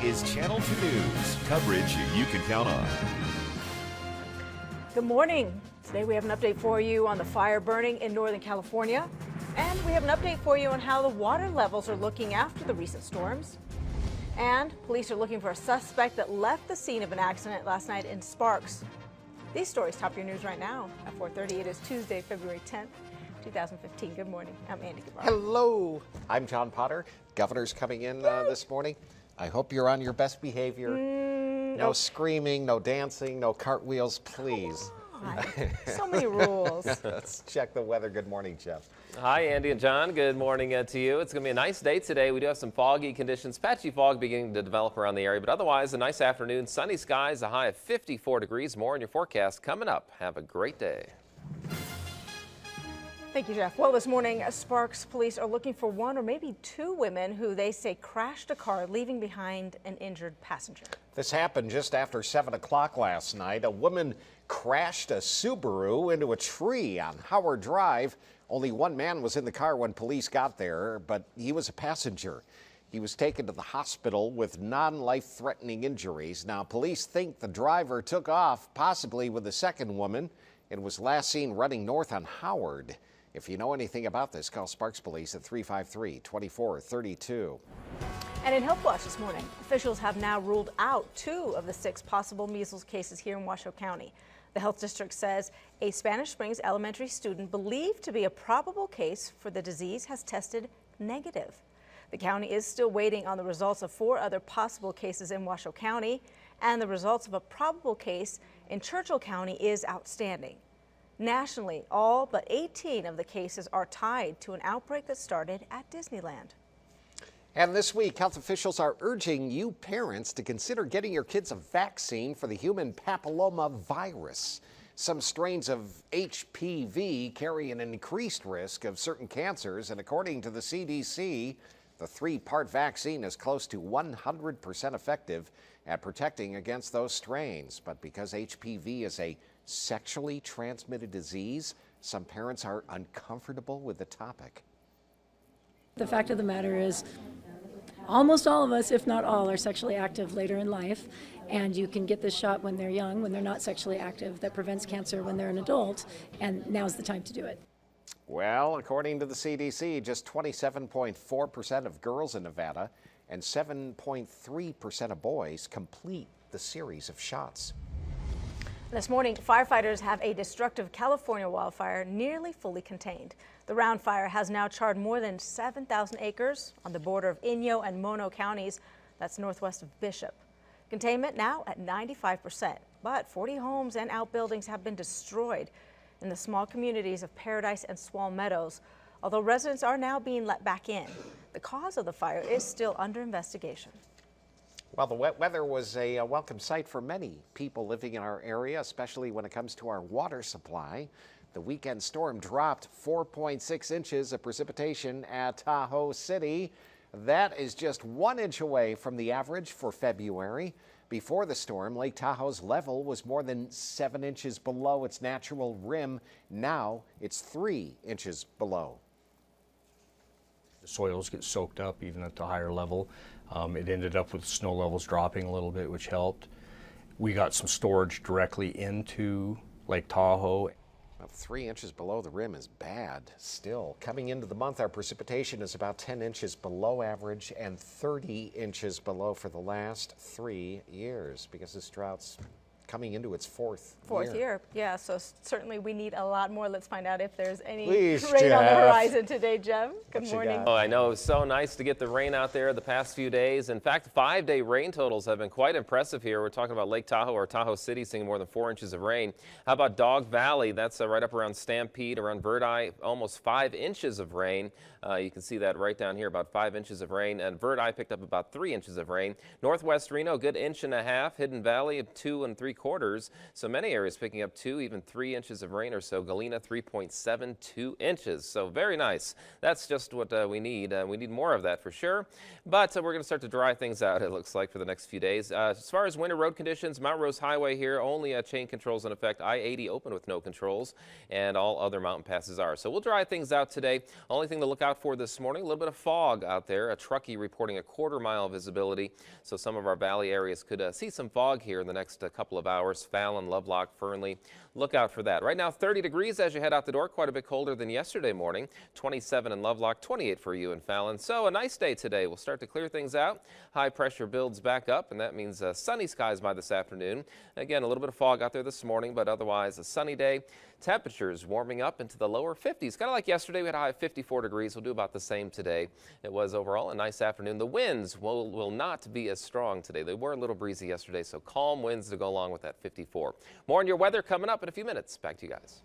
is Channel 2 News, coverage you can count on. Good morning. Today we have an update for you on the fire burning in Northern California. And we have an update for you on how the water levels are looking after the recent storms. And police are looking for a suspect that left the scene of an accident last night in Sparks. These stories top your news right now at 4:30. It is Tuesday, February 10th, 2015. Good morning. I'm Andy Guevara. Hello. I'm John Potter. Governor's coming in this morning. I hope you're on your best behavior. No screaming, no dancing, no cartwheels, please. So many rules. Let's check the weather. Good morning, Jeff. Hi, Andy and John. Good morning to you. It's going to be a nice day today. We do have some foggy conditions, patchy fog beginning to develop around the area, but otherwise a nice afternoon, sunny skies, a high of 54 degrees. More in your forecast coming up. Have a great day. Thank you, Jeff. Well, this morning, Sparks police are looking for one or maybe two women who they say crashed a car, leaving behind an injured passenger. This happened just after 7 o'clock last night. A woman crashed a Subaru into a tree on Howard Drive. Only one man was in the car when police got there, but he was a passenger. He was taken to the hospital with non-life-threatening injuries. Now, police think the driver took off, possibly with the second woman, and was last seen running north on Howard. If you know anything about this, call Sparks Police at 353-2432. And in Health Watch this morning, officials have now ruled out 2 of the 6 possible measles cases here in Washoe County. The health district says a Spanish Springs elementary student believed to be a probable case for the disease has tested negative. The county is still waiting on the results of 4 other possible cases in Washoe County, and the results of a probable case in Churchill County is outstanding. Nationally, all but 18 of the cases are tied to an outbreak that started at Disneyland. And this week, health officials are urging you parents to consider getting your kids a vaccine for the human papilloma virus. Some strains of HPV carry an increased risk of certain cancers, and according to the CDC, the 3-part vaccine is close to 100% effective at protecting against those strains. But because HPV is a sexually transmitted disease, some parents are uncomfortable with the topic. The fact of the matter is, almost all of us, if not all, are sexually active later in life, and you can get this shot when they're young, when they're not sexually active, that prevents cancer when they're an adult, and now's the time to do it. Well, according to the CDC, just 27.4% of girls in Nevada and 7.3% of boys complete the series of shots. This morning, firefighters have a destructive California wildfire nearly fully contained. The Round Fire has now charred more than 7,000 acres on the border of Inyo and Mono counties. That's northwest of Bishop. Containment now at 95%, but 40 homes and outbuildings have been destroyed in the small communities of Paradise and Swall Meadows, although residents are now being let back in. The cause of the fire is still under investigation. Well, the wet weather was a welcome sight for many people living in our area, especially when it comes to our water supply. The weekend storm dropped 4.6 inches of precipitation at Tahoe City. That is just 1 inch away from the average for February. Before the storm, Lake Tahoe's level was more than 7 inches below its natural rim. Now it's 3 inches below. The soils get soaked up even at the higher level. It ended up with snow levels dropping a little bit, which helped. We got some storage directly into Lake Tahoe. About 3 inches below the rim is bad still. Coming into the month, our precipitation is about 10 inches below average and 30 inches below for the last 3 years because this drought's coming into its fourth year. Yeah, so certainly we need a lot more. Let's find out if there's any Please, rain on the Jeff. horizon today, Jeff. Good What you morning. got? Oh, I know. It was so nice to get the rain out there the past few days. In fact, 5-day rain totals have been quite impressive here. We're talking about Lake Tahoe or Tahoe City seeing more than 4 inches of rain. How about Dog Valley? That's right up around Stampede, around Verdi, almost 5 inches of rain. You can see that right down here, about 5 inches of rain. And Verdi picked up about 3 inches of rain. Northwest Reno, good 1.5 inches. Hidden Valley, 2 3/4 3/4. So many areas picking up 2, even 3 inches of rain or so. Galena 3.72 inches. So very nice. That's just what we need. We need more of that for sure. But we're going to start to dry things out, it looks like, for the next few days. As far as winter road conditions, Mount Rose Highway here, only chain controls in effect. I-80 open with no controls, and all other mountain passes are. So we'll dry things out today. Only thing to look out for this morning, a little bit of fog out there. A Truckee reporting a 1/4 mile visibility. So some of our valley areas could see some fog here in the next couple of hours. Fallon, Lovelock, Fernley. Look out for that. Right now, 30 degrees as you head out the door. Quite a bit colder than yesterday morning. 27 in Lovelock, 28 for you in Fallon. So a nice day today. We'll start to clear things out. High pressure builds back up, and that means sunny skies by this afternoon. Again, a little bit of fog out there this morning, but otherwise a sunny day. Temperatures warming up into the lower 50s. Kind of like yesterday, we had a high of 54 degrees. We'll do about the same today. It was overall a nice afternoon. The winds will not be as strong today. They were a little breezy yesterday, so calm winds to go along with that 54. More on your weather coming up in a few minutes. Back to you guys.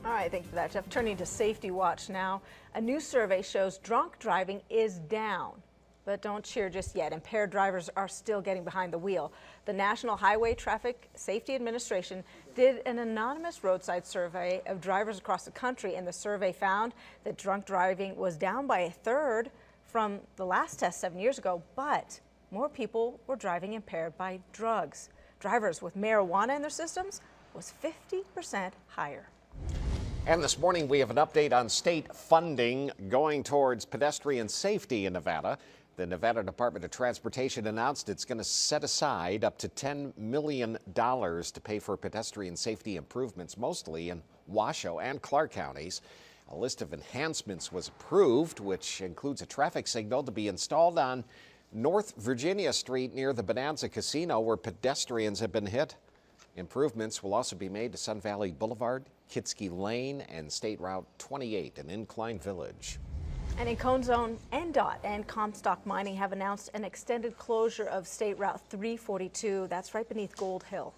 All right, thank you for that, Jeff. Turning to Safety Watch now. A new survey shows drunk driving is down. But don't cheer just yet. Impaired drivers are still getting behind the wheel. The National Highway Traffic Safety Administration did an anonymous roadside survey of drivers across the country, and the survey found that drunk driving was down by 1/3 from the last test 7 years ago, but more people were driving impaired by drugs. Drivers with marijuana in their systems was 50% higher. And this morning we have an update on state funding going towards pedestrian safety in Nevada. The Nevada Department of Transportation announced it's going to set aside up to $10 million to pay for pedestrian safety improvements, mostly in Washoe and Clark counties. A list of enhancements was approved, which includes a traffic signal to be installed on North Virginia Street near the Bonanza Casino, where pedestrians have been hit. Improvements will also be made to Sun Valley Boulevard, Kitsky Lane, and State Route 28 in Incline Village. And in Cone Zone, NDOT and Comstock Mining have announced an extended closure of State Route 342. That's right beneath Gold Hill.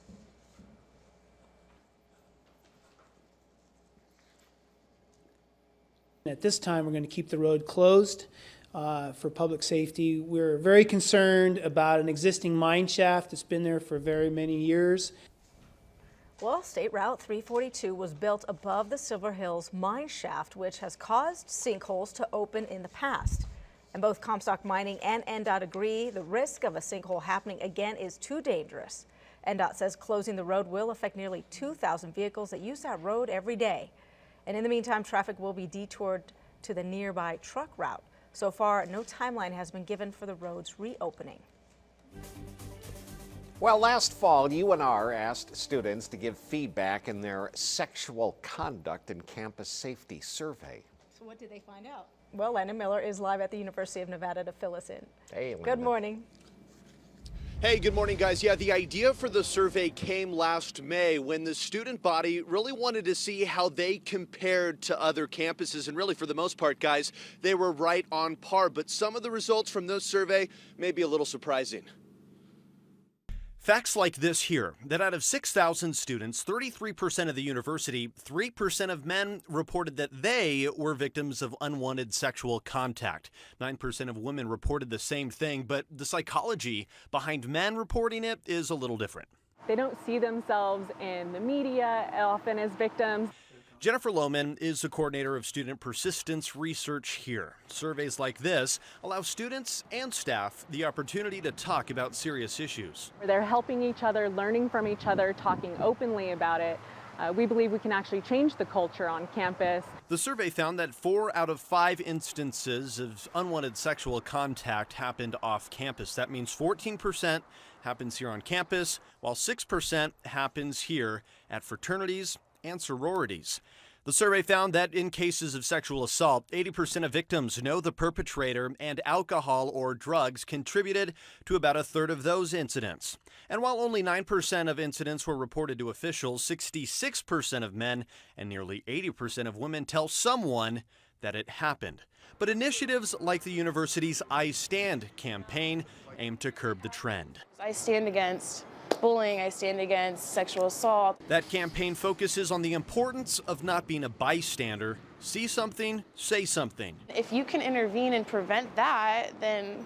At this time, we're going to keep the road closed for public safety. We're very concerned about an existing mine shaft that's been there for very many years. Well, State Route 342 was built above the Silver Hills mine shaft, which has caused sinkholes to open in the past. And both Comstock Mining and NDOT agree the risk of a sinkhole happening again is too dangerous. NDOT says closing the road will affect nearly 2,000 vehicles that use that road every day. And in the meantime, traffic will be detoured to the nearby truck route. So far, no timeline has been given for the road's reopening. Well, last fall, UNR asked students to give feedback in their sexual conduct and campus safety survey. So what did they find out? Well, Landon Miller is live at the University of Nevada to fill us in. Hey, Landon. Good morning. Hey, good morning, guys. Yeah, the idea for the survey came last May when the student body really wanted to see how they compared to other campuses. And really, for the most part, guys, they were right on par. But some of the results from this survey may be a little surprising. Facts like this here, that out of 6,000 students, 33% of the university, 3% of men reported that they were victims of unwanted sexual contact. 9% of women reported the same thing, but the psychology behind men reporting it is a little different. They don't see themselves in the media often as victims. Jennifer Lohman is the coordinator of student persistence research here. Surveys like this allow students and staff the opportunity to talk about serious issues. They're helping each other, learning from each other, talking openly about it. We believe we can actually change the culture on campus. The survey found that 4 out of 5 instances of unwanted sexual contact happened off campus. That means 14% happens here on campus, while 6% happens here at fraternities and sororities. The survey found that in cases of sexual assault, 80% of victims know the perpetrator, and alcohol or drugs contributed to about 1/3 of those incidents. And while only 9% of incidents were reported to officials, 66% of men and nearly 80% of women tell someone that it happened. But initiatives like the university's I Stand campaign aim to curb the trend. I stand against bullying, I stand against sexual assault. That campaign focuses on the importance of not being a bystander. See something, say something. If you can intervene and prevent that, then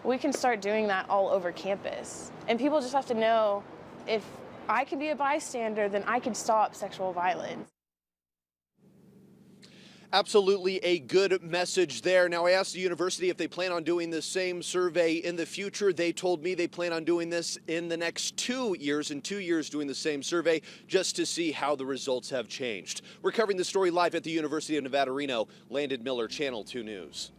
we can start doing that all over campus. And people just have to know if I can be a bystander, then I can stop sexual violence. Absolutely a good message there. Now, I asked the university if they plan on doing the same survey in the future. They told me they plan on doing this in the next 2 years, in 2 years doing the same survey, just to see how the results have changed. We're covering the story live at the University of Nevada, Reno. Landon Miller, Channel 2 News.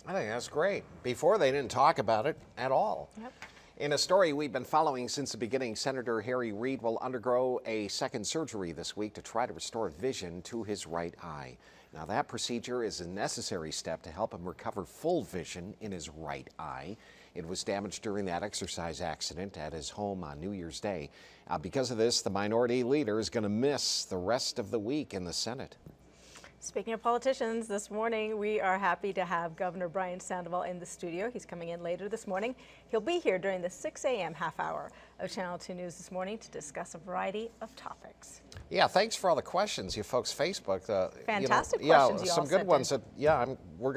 I think that's great. Before, they didn't talk about it at all. Yep. In a story we've been following since the beginning, Senator Harry Reid will undergo a second surgery this week to try to restore vision to his right eye. Now, that procedure is a necessary step to help him recover full vision in his right eye. It was damaged during that exercise accident at his home on New Year's Day. Because of this, the minority leader is going to miss the rest of the week in the Senate. Speaking of politicians, this morning we are happy to have Governor Brian Sandoval in the studio. He's coming in later this morning. He'll be here during the 6 a.m. half hour of Channel 2 News this morning to discuss a variety of topics. Yeah, thanks for all the questions, you folks. Facebook. Fantastic questions you all some good sent ones. in. We're going